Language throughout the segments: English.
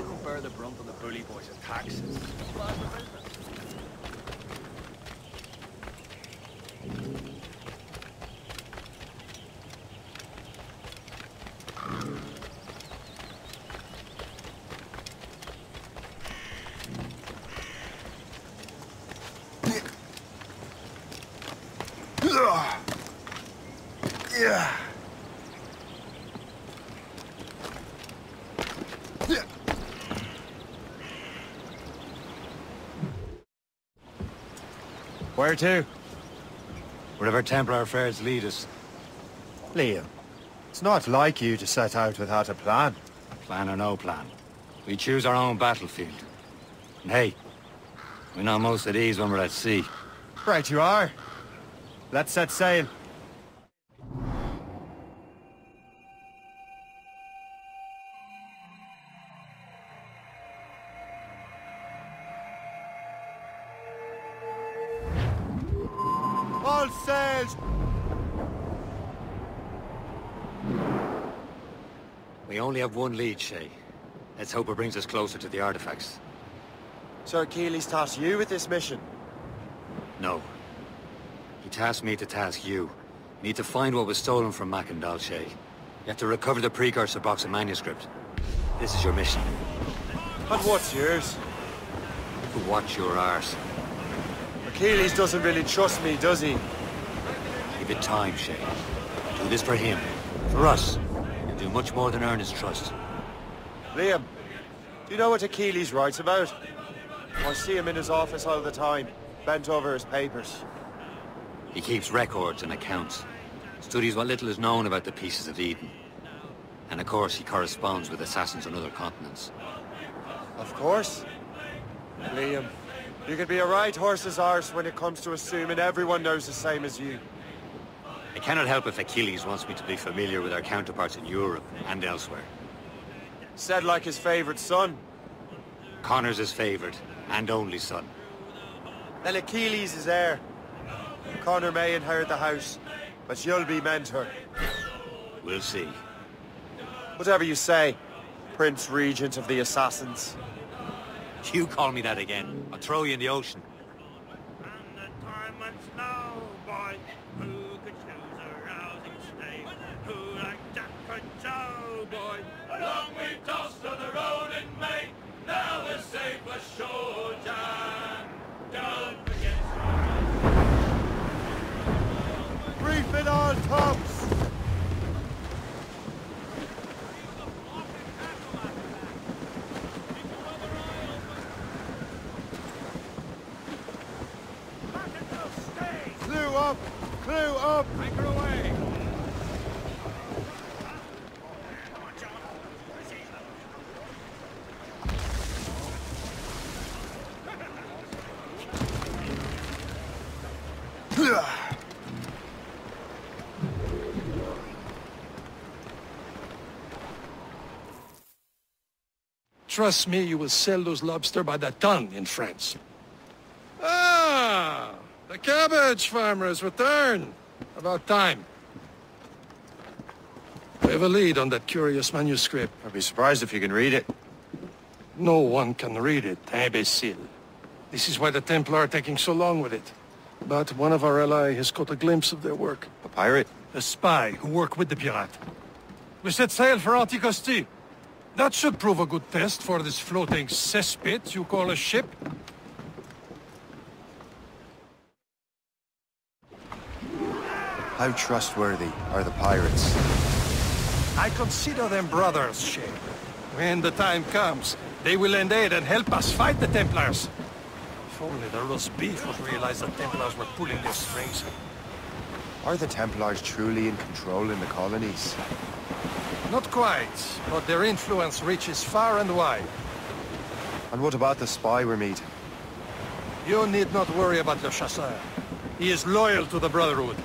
didn't bear the brunt of the bully boys' attacks. Bad for business. Yeah. Where to? Wherever Templar affairs lead us. Liam, it's not like you to set out without a plan. Plan or no plan. We choose our own battlefield. And hey, we know most of these when we're at sea. Right you are. Let's set sail. All sails! We only have one lead, Shay. Let's hope it brings us closer to the artifacts. Sir Keely's tasked you with this mission? No. He tasked me to task you. You need to find what was stolen from Mackandal, Shay. You have to recover the precursor box of manuscript. This is your mission. And what's yours? To watch your arse. Achilles doesn't really trust me, does he? Give it time, Shay. Do this for him. For us. You'll do much more than earn his trust. Liam, do you know what Achilles writes about? I see him in his office all the time, bent over his papers. He keeps records and accounts. Studies what little is known about the pieces of Eden. And of course, he corresponds with assassins on other continents. Of course. Liam, you could be a right horse's arse when it comes to assuming everyone knows the same as you. I cannot help if Achilles wants me to be familiar with our counterparts in Europe and elsewhere. Said like his favorite son. Connor's his favorite, and only son. Then Achilles is heir. Connor may inherit the house, but you'll be mentor. We'll see. Whatever you say, Prince Regent of the Assassins. You call me that again, I'll throw you in the ocean. And the time went snow, boy. Who could choose a rousing stave? Who like Jack could Joe, boy? Along we tossed on the rolling May. Now we're safe ashore, Jan. Don't forget. Reef it all tops! Clew up! Clew up! Anchor away! Trust me, you will sell those lobster by the ton in France. Ah! The cabbage farmer has returned. About time. We have a lead on that curious manuscript. I'd be surprised if you can read it. No one can read it, imbecile. This is why the Templar are taking so long with it. But one of our allies has caught a glimpse of their work. A pirate? A spy who worked with the pirate. We set sail for Anticosti. That should prove a good test for this floating cesspit you call a ship. How trustworthy are the pirates? I consider them brothers, Shay. When the time comes, they will lend aid and help us fight the Templars. If only the roast beef would realize the Templars were pulling their strings. Are the Templars truly in control in the colonies? Not quite, but their influence reaches far and wide. And what about the spy we're meeting? You need not worry about Le Chasseur. He is loyal to the Brotherhood.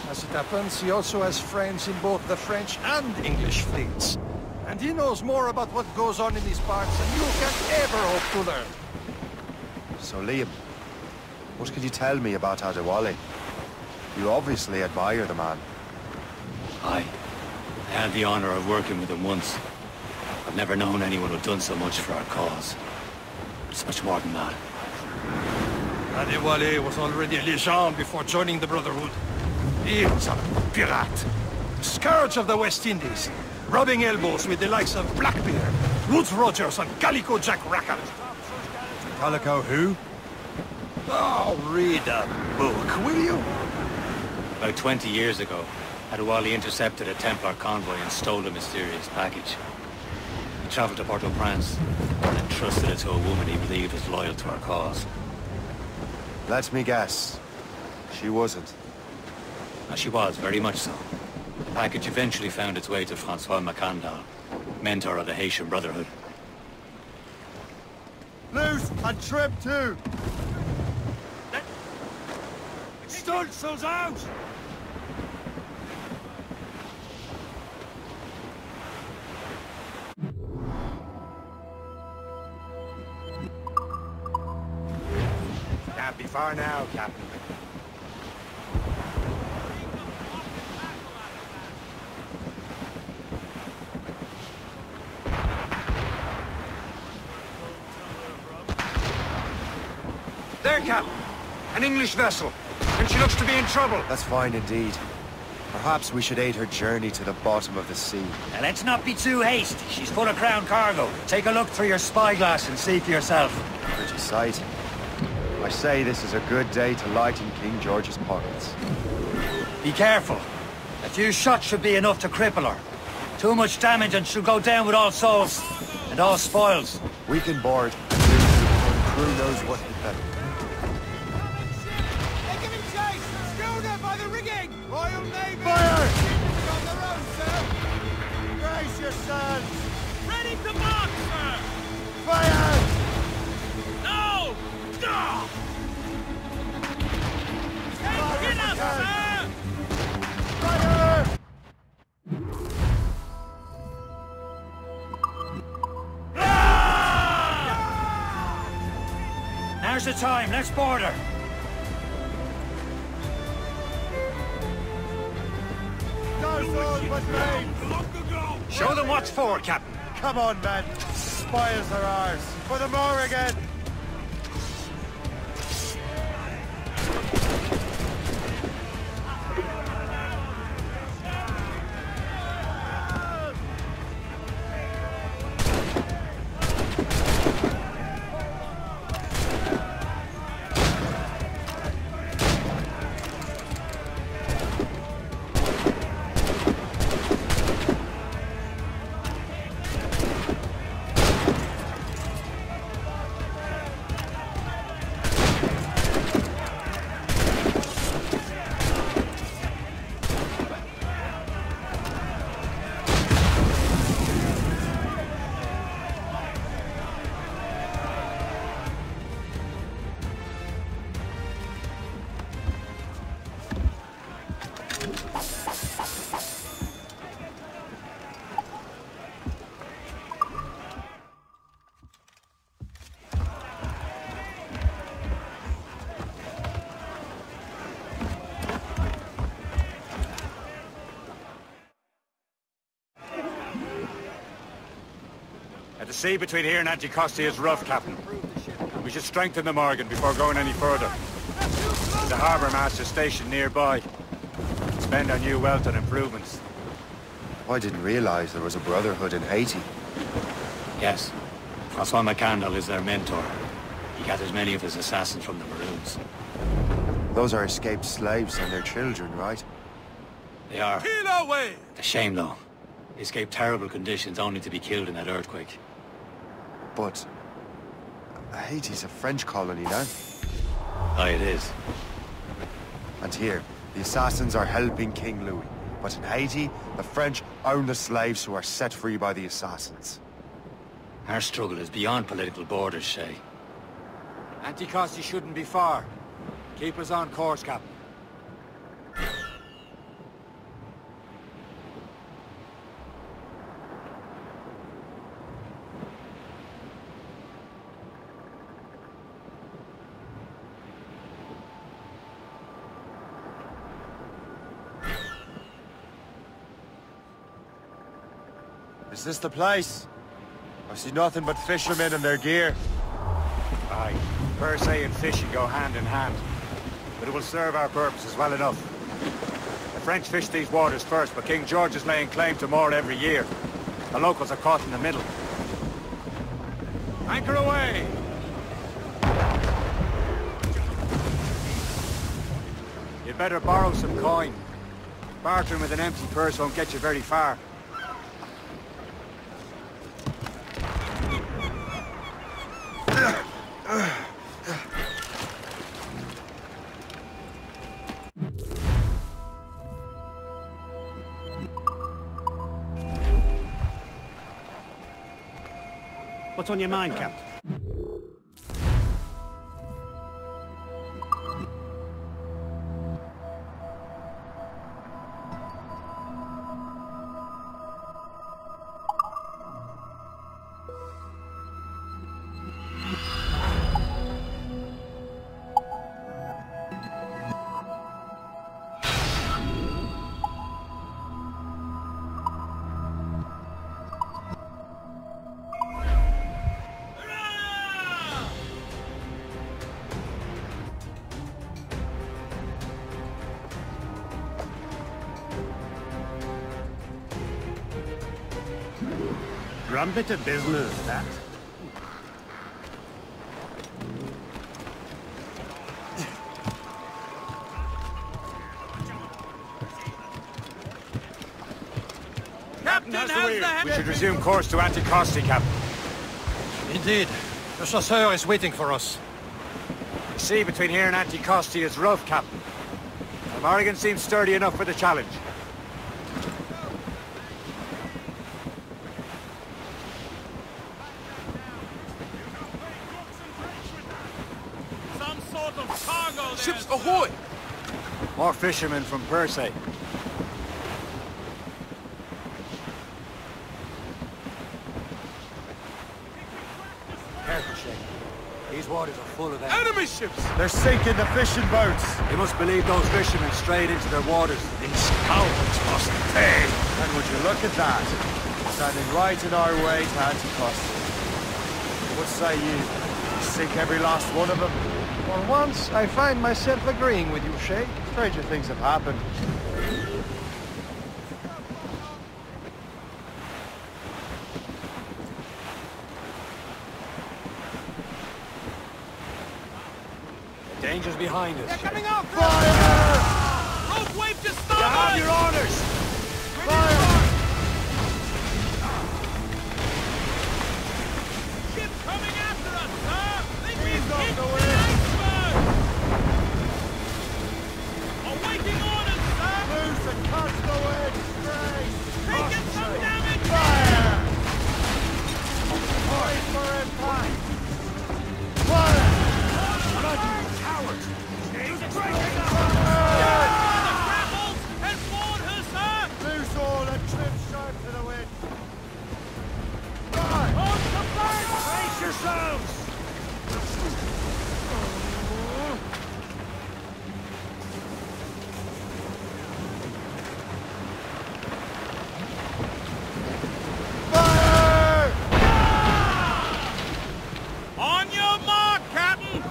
As it happens, he also has friends in both the French and English fleets. And he knows more about what goes on in these parts than you can ever hope to learn. So Liam, what can you tell me about Adewale? You obviously admire the man. I had the honor of working with him once. I've I've never known anyone who'd done so much for our cause. It's much more than that. Adewale was already a legend before joining the Brotherhood. He was a pirate. Scourge of the West Indies. Rubbing elbows with the likes of Blackbeard, Woods Rogers, and Calico Jack Rackard. Calico who? Oh, read a book, will you? About 20 years ago, Adewale intercepted a Templar convoy and stole a mysterious package. He traveled to Port-au-Prince and entrusted it to a woman he believed was loyal to our cause. Let me guess. She wasn't. And she was, very much so. The package eventually found its way to Francois Macandal, mentor of the Haitian Brotherhood. Loose and trip too! Stunsel's out! Can't be far now, Captain. There, Captain. An English vessel. And she looks to be in trouble. That's fine indeed. Perhaps we should aid her journey to the bottom of the sea. Now let's not be too hasty. She's full of crown cargo. Take a look through your spyglass and see for yourself. Pretty sight. I say this is a good day to lighten King George's pockets. Be careful. A few shots should be enough to cripple her. Too much damage and she'll go down with all souls. And all spoils. We can board. The crew knows what hit them. They're giving chase! Schooner by the rigging! Royal Navy! Fire! On their own, sir! Brace yourselves! Ready to march, sir! Fire! No! Stop! Take us, sir! Fire! Now's the time. Let's board her. Show them what's for, Captain. Come on, men. Spoils are ours. For the more again. The sea between here and Anticosti is rough, Captain. We should strengthen the Morgan before going any further. There's a harbour master stationed nearby. Spend our new wealth on improvements. I didn't realize there was a brotherhood in Haiti. Yes. Francois Macandal is their mentor. He gathers many of his assassins from the Maroons. Those are escaped slaves and their children, right? They are. Kill away! A shame, though. They escaped terrible conditions only to be killed in that earthquake. But Haiti's a French colony now. Aye, it is. And here, the assassins are helping King Louis. But in Haiti, the French own the slaves who are set free by the assassins. Our struggle is beyond political borders, Shay. Anticosti shouldn't be far. Keep us on course, Captain. Is this the place? I see nothing but fishermen and their gear. Aye, per se and fishing go hand in hand. But it will serve our purposes well enough. The French fish these waters first, but King George is laying claim to more every year. The locals are caught in the middle. Anchor away! You'd better borrow some coin. Bartering with an empty purse won't get you very far. What's on your mind, Captain? Rum bit of business, that. Captain, how's the head? We should resume course to Anticosti, Captain. Indeed. The chasseur is waiting for us. The sea between here and Anticosti is rough, Captain. The Morrigan seems sturdy enough for the challenge. Some sort of cargo there. Ships ahoy! More fishermen from Persay. Careful, Shane. These waters are full of them. Enemy ships! They're sinking the fishing boats. You must believe those fishermen strayed into their waters. These cowards must pay. And would you look at that? Standing right in our way to Anticosti. What say you? Sink every last one of them? For once, I find myself agreeing with you, Shay. Stranger things have happened. The danger's behind us. They're coming up! Fire! Rope wave to You starboard! have your orders! Ship coming after us, sir! Think we've off hit the the way. iceberg! Awaiting orders, sir! Loose and catch the wind! Straight! Taking some damage! Fire! Point for impact! Fire! Cowards! The grapples and board her, sir! Loose all and trim sharp to the wind! On the flank! Brace yourselves! Fire! On your mark, Captain!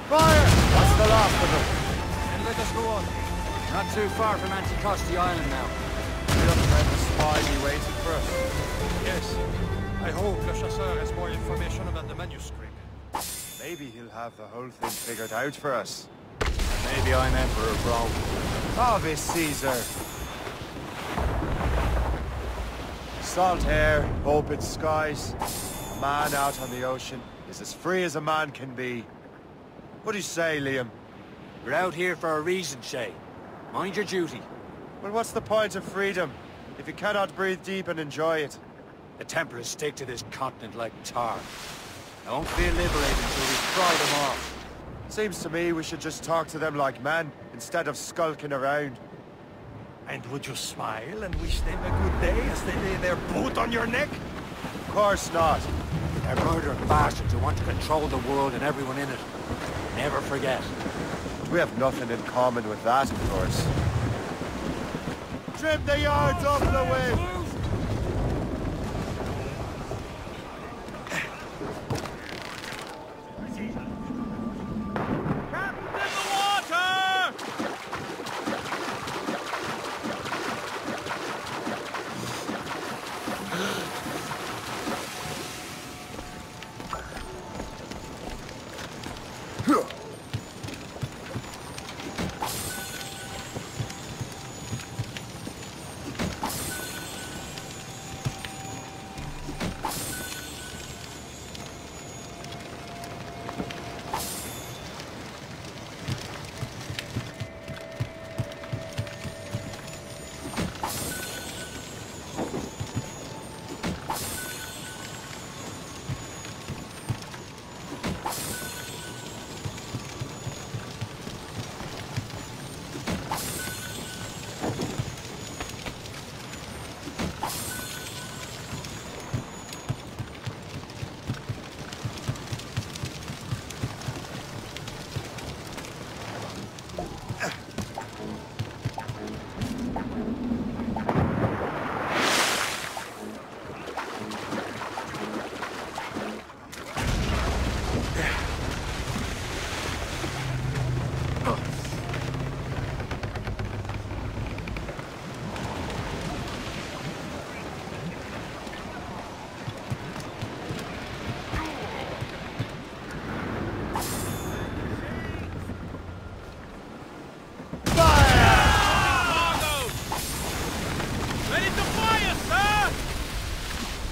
Fire! That's the last of them. And let us go on. Not too far from Anticosti Island now. We don't have the spy be waiting for us. Yes. I hope the chasseur has more information about the manuscript. Maybe he'll have the whole thing figured out for us. Maybe I'm Emperor of Rome. Obvious Caesar. Salt air, open skies. A man out on the ocean is as free as a man can be. What do you say, Liam? We're out here for a reason, Shay. Mind your duty. Well, what's the point of freedom if you cannot breathe deep and enjoy it? The Templars stick to this continent like tar. I won't feel liberated until we cry them off. Seems to me we should just talk to them like men, instead of skulking around. And would you smile and wish them a good day as they lay their boot on your neck? Of course not. They're murdering bastards who want to control the world and everyone in it. Never forget. We have nothing in common with that, of course. Trim the yards off the wind!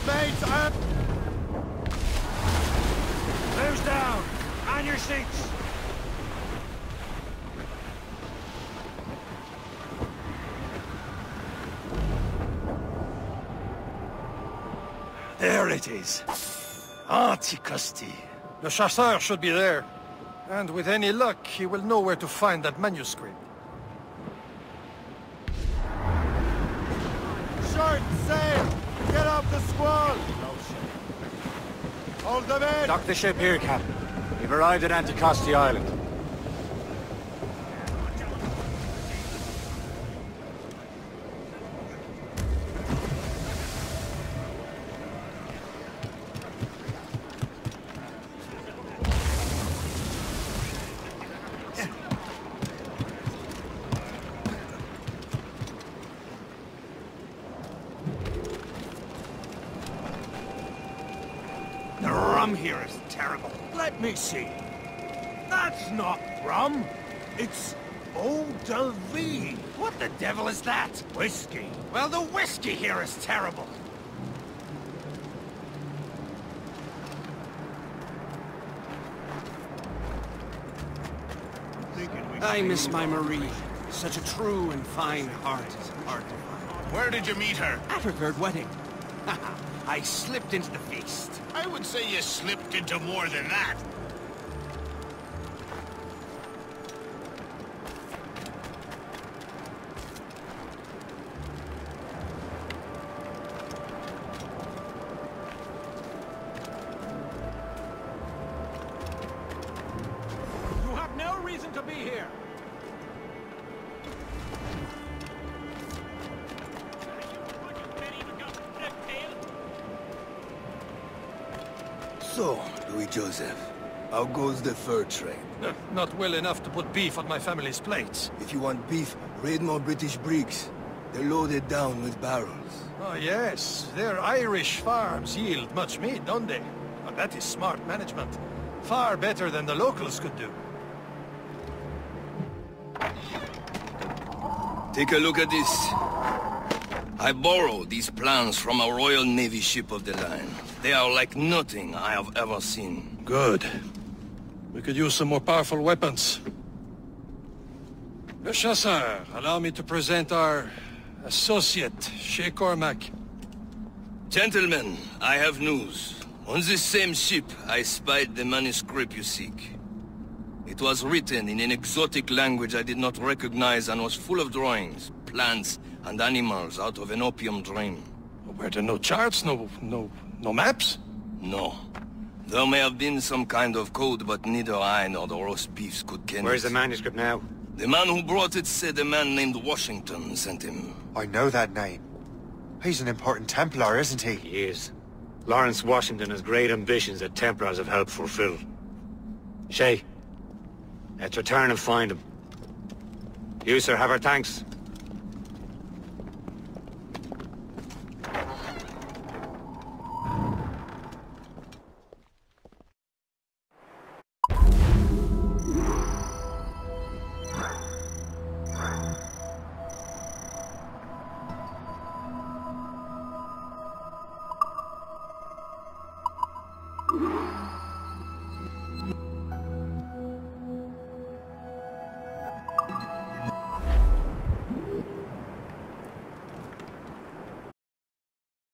mates, and... Who's down? On your seats! There it is. Antiquity. The chasseur should be there. And with any luck, he will know where to find that manuscript. Short sail! Get off the squall! Hold them in! Dock the ship here, Captain. We've arrived at Anticosti Island. The rum here is terrible. Let me see. That's not rum. It's eau-de-vie. What the devil is that? Whiskey. Well, the whiskey here is terrible. I miss my Marie. Such a true and fine heart. Where did you meet her? At her third wedding. I slipped into the feast. I would say you slipped into more than that. You have no reason to be here. So, Louis Joseph, how goes the fur trade? Not well enough to put beef on my family's plates. If you want beef, raid more British brigs. They're loaded down with barrels. Oh yes, their Irish farms yield much meat, don't they? And that is smart management. Far better than the locals could do. Take a look at this. I borrowed these plans from a Royal Navy ship of the line. They are like nothing I have ever seen. Good. We could use some more powerful weapons. Le Chasseur, allow me to present our associate, Chez Cormac. Gentlemen, I have news. On this same ship, I spied the manuscript you seek. It was written in an exotic language I did not recognize and was full of drawings, plants, and animals out of an opium dream. Were there no charts, no maps? No. There may have been some kind of code, but neither I nor the roast beefs could ken Where's it. the manuscript now? The man who brought it said a man named Washington sent him. I know that name. He's an important Templar, isn't he? He is. Lawrence Washington has great ambitions that Templars have helped fulfill. Shay, let's return and find him. You, sir, have our thanks.